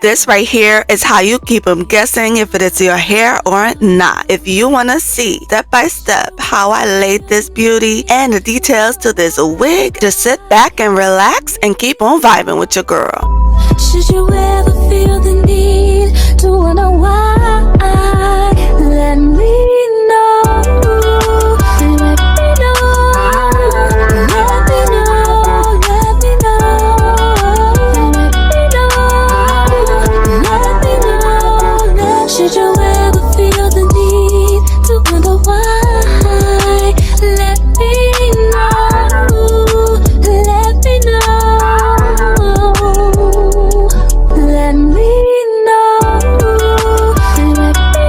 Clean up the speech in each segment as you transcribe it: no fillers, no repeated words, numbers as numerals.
This right here is how you keep them guessing if it is your hair or not. If you want to see step by step how I laid this beauty and the details to this wig, just sit back and relax and keep on vibing with your girl. Should you ever feel the need to wonder why, let me know. Let me know. Let me know. Let me know. Let me know. Should you ever feel the need to wonder why, let me know. Let me know. Let me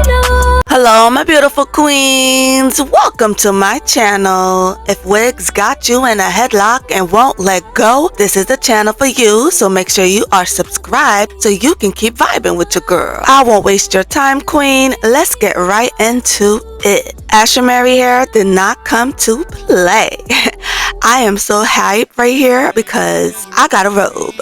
know. Hello my beautiful queens, welcome to my channel. If wigs got you in a headlock and won't let go, this is the channel for you, so make sure you are subscribed so you can keep vibing with your girl. I won't waste your time, queen, let's get right into it. Ashimary hair did not come to play. I am so hyped right here because I got a robe.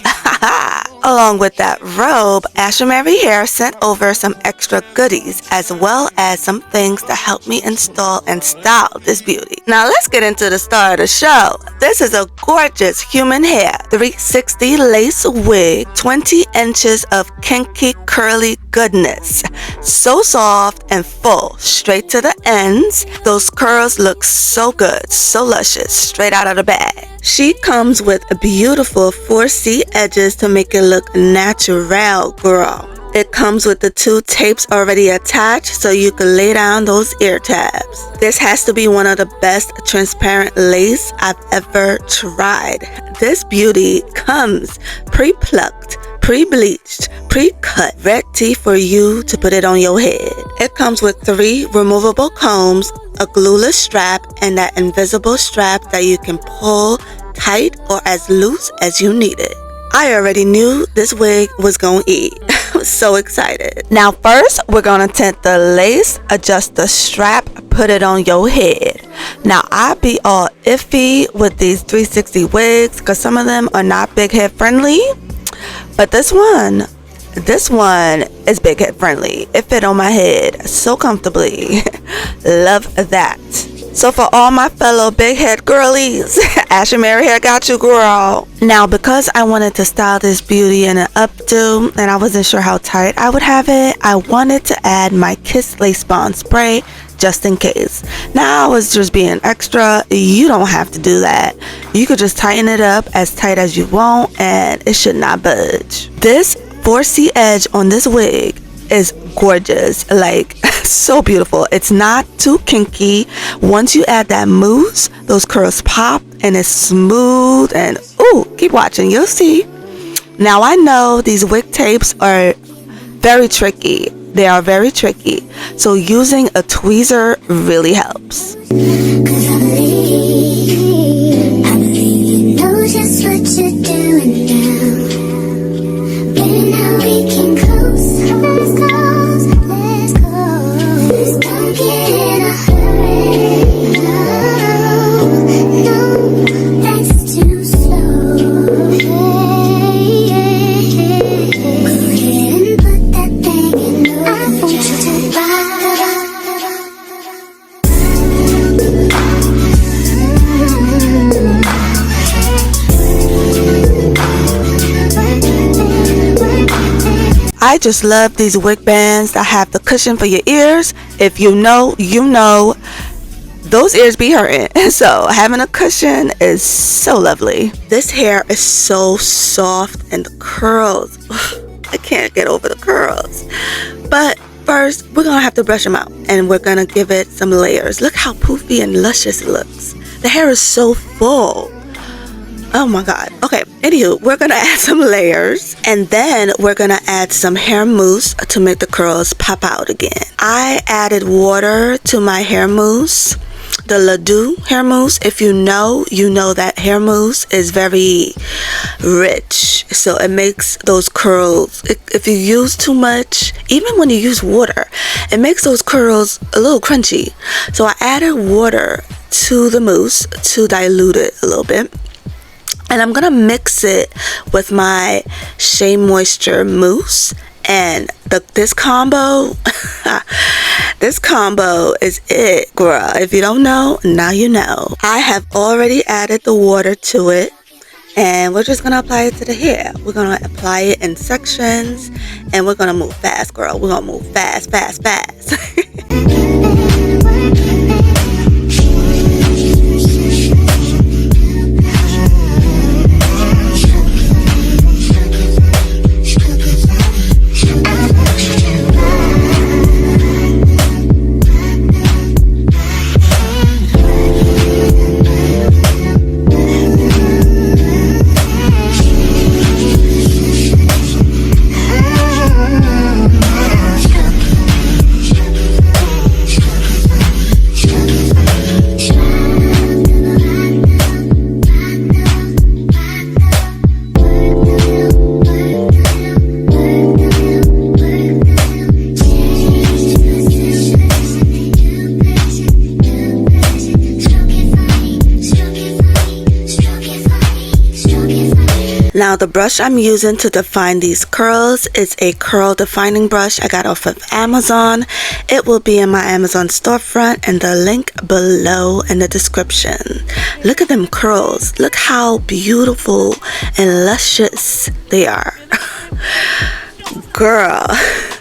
Along with that robe, Ashimary Hair sent over some extra goodies as well as some things to help me install and style this beauty. Now let's get into the star of the show. This is a gorgeous human hair 360 lace wig, 20 inches of kinky curly goodness. So soft and full, straight to the ends. Those curls look so good, so luscious, straight out of the bag. She comes with beautiful 4C edges to make it look natural, girl. It comes with the 2 tapes already attached so you can lay down those ear tabs. This has to be one of the best transparent lace I've ever tried. This beauty comes pre-plucked, pre-bleached, pre-cut, ready for you to put it on your head. It comes with 3 removable combs, a glueless strap, and that invisible strap that you can pull tight or as loose as you need it. I already knew this wig was gonna eat. I was so excited. Now first, we're gonna tint the lace, adjust the strap, put it on your head. Now I be all iffy with these 360 wigs because some of them are not big head friendly, but this one is big head friendly. It fit on my head so comfortably. Love that. So for all my fellow big head girlies, Ashimary Hair got you, girl. Now because I wanted to style this beauty in an updo and I wasn't sure how tight I would have it, I wanted to add my Kiss Lace Bond spray just in case. Now I was just being extra. You don't have to do that. You could just tighten it up as tight as you want and it should not budge. This 4C edge on this wig is gorgeous, like so beautiful. It's not too kinky. Once you add that mousse, those curls pop and it's smooth and ooh, keep watching, you'll see. Now I know these wig tapes are very tricky. They are very tricky, so using a tweezer really helps. I believe you know just what you're doing now. Baby, now we can close. Let's close. Let's close. Don't get in a hurry. No, that's too slow. Hey, go ahead and put that thing in. I want you to ride. I just love these wig bands that have the cushion for your ears. If you know, you know. Those ears be hurting. So having a cushion is so lovely. This hair is so soft and the curls. I can't get over the curls. But first, we're going to have to brush them out. And we're going to give it some layers. Look how poofy and luscious it looks. The hair is so full. Oh my god. Okay, anywho, we're gonna add some layers and then we're gonna add some hair mousse to make the curls pop out again. I added water to my hair mousse, the Ledoux hair mousse. If you know, you know that hair mousse is very rich, so it makes those curls, if you use too much, even when you use water, it makes those curls a little crunchy. So I added water to the mousse to dilute it a little bit. And I'm gonna mix it with my Shea Moisture mousse. And this combo, this combo is it, girl. If you don't know, now you know. I have already added the water to it, and we're just gonna apply it to the hair. We're gonna apply it in sections, and we're gonna move fast, girl. We're gonna move fast, fast, fast. Now the brush I'm using to define these curls is a curl defining brush I got off of Amazon. It will be in my Amazon storefront and the link below in the description. Look at them curls. Look how beautiful and luscious they are. Girl,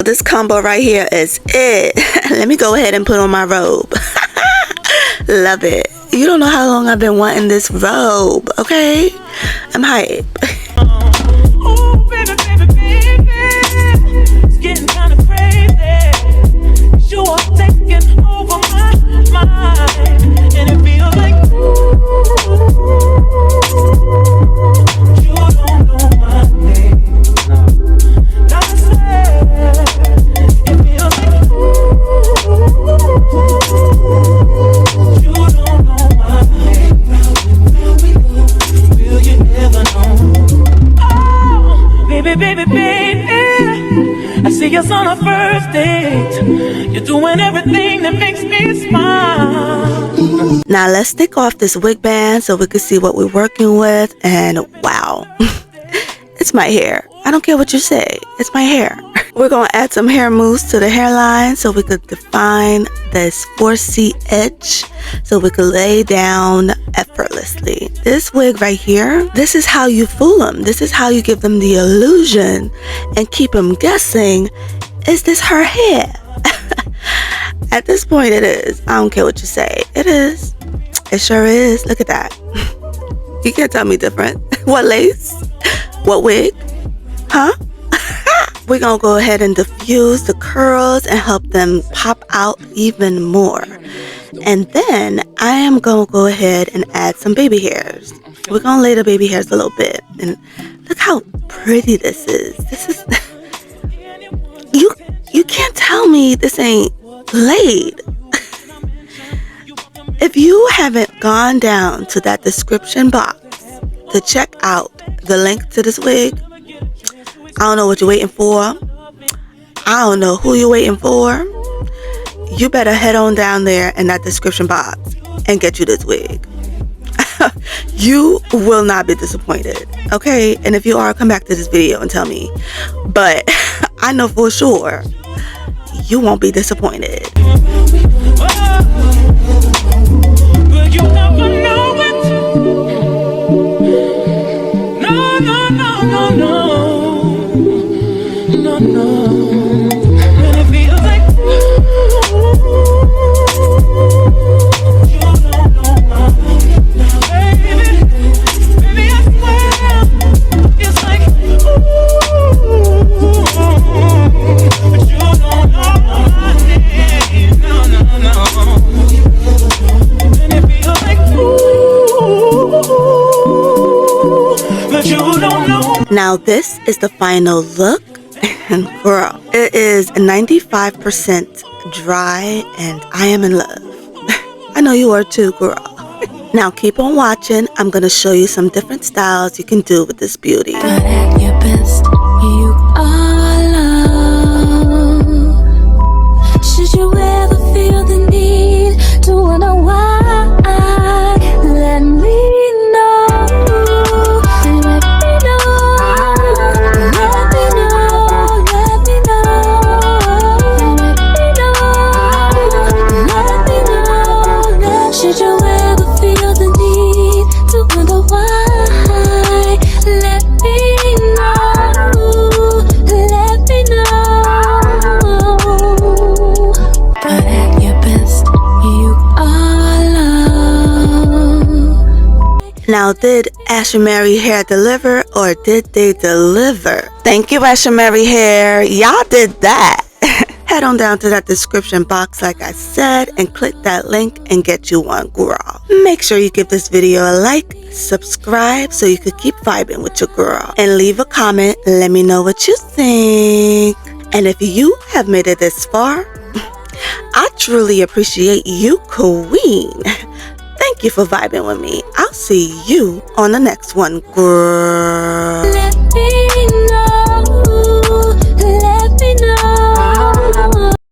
this combo right here is it. Let me go ahead and put on my robe. Love it. You don't know how long I've been wanting this robe, okay? I'm hype. Oh, baby, baby, baby, it's getting kind of crazy. You are taking over my mind, and it feels like you don't know my name. Now I swear, it feels like you don't know my name. Will you ever know? Baby, baby, baby, I see us on our first date. You're doing everything that makes me smile. Now let's take off this wig band so we can see what we're working with. And wow, it's my hair. I don't care what you say, it's my hair. We're gonna add some hair mousse to the hairline so we could define this 4C edge so we could lay down effortlessly. This wig right here, this is how you fool them. This is how you give them the illusion and keep them guessing, is this her hair? At this point it is. I don't care what you say. It is. It sure is. Look at that. You can't tell me different. What lace? What wig? Huh? We're gonna go ahead and diffuse the curls and help them pop out even more. And then I am gonna go ahead and add some baby hairs. We're gonna lay the baby hairs a little bit. And look how pretty this is. This is you can't tell me this ain't laid. If you haven't gone down to that description box to check out the link to this wig, I don't know what you're waiting for. I don't know who you're waiting for. You better head on down there in that description box and get you this wig. You will not be disappointed, okay? And if you are, come back to this video and tell me. But I know for sure you won't be disappointed. But you never know it. No, no, no, no, no. No, no. And it feels like you don't know my baby. Baby, I swear it's like but you don't know my name. No, no, no. And it feels like but you don't know. Now this is the final look. And girl, it is 95% dry and I am in love. I know you are too, girl. Now keep on watching. I'm going to show you some different styles you can do with this beauty. But at your best, you are love. Should you ever feel the need to wonder why, let me know. Now, did Ashimary Hair deliver, or did they deliver? Thank you, Ashimary Hair. Y'all did that. Head on down to that description box like I said and click that link and get you one, girl. Make sure you give this video a like, subscribe so you could keep vibing with your girl, and leave a comment. Let me know what you think. And if you have made it this far, I truly appreciate you, queen. Thank you for vibing with me. I'll see you on the next one, girl.